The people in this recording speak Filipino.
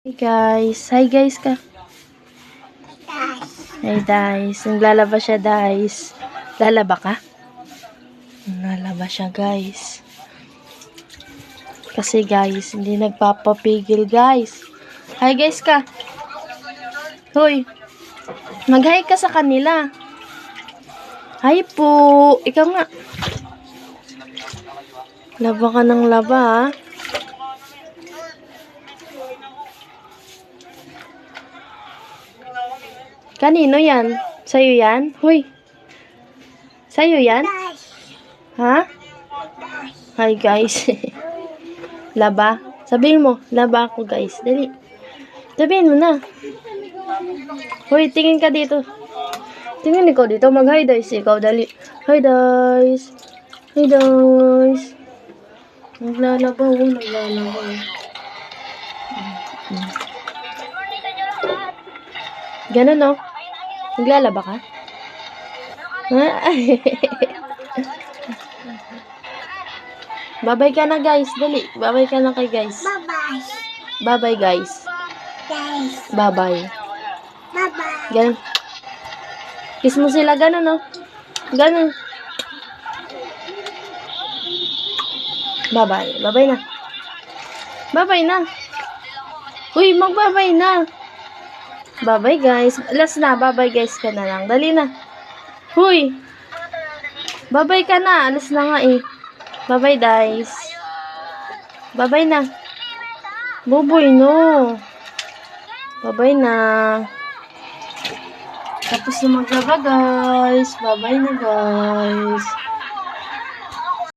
Hey guys. Hi guys ka. Hey guys. Naglalaba siya guys. Lalaba ka? Naglalaba siya guys. Kasi guys, hindi nagpapapigil guys. Hi guys ka. Hoy. Mag-hi ka sa kanila. Hi po. Ikaw nga. Laba ka ng laba ha. Kanino yan? Sa'yo yan? Huy. Sa'yo yan? Ha? Hi guys. Laba. Sabihin mo, laba ako guys. Dali. Sabihin mo na. Huy, tingin ka dito. Tingin ikaw dito. Mag-hi guys. Ikaw, dali. Hi guys. Hi guys. Naglalaba. Naglalaba. Ganun no? Naglalaba ka? Ha? Babay ka na guys. Dali. Babay ka na kay guys. Bye-bye. Bye-bye guys. Guys. Bye-bye. Bye-bye. Ganun. Kiss mo sila. Ganun no? Ganun. Bye-bye. Bye-bye na. Bye-bye na. Uy, mag-bye-bye na. Bye-bye guys. Last na. Bye-bye guys ka na lang. Dali na. Huy. Bye-bye ka na. Alas na nga eh. Bye-bye guys. Bye-bye na. Buboy no. Bye-bye na. Tapos na maglaba guys. Bye-bye na guys.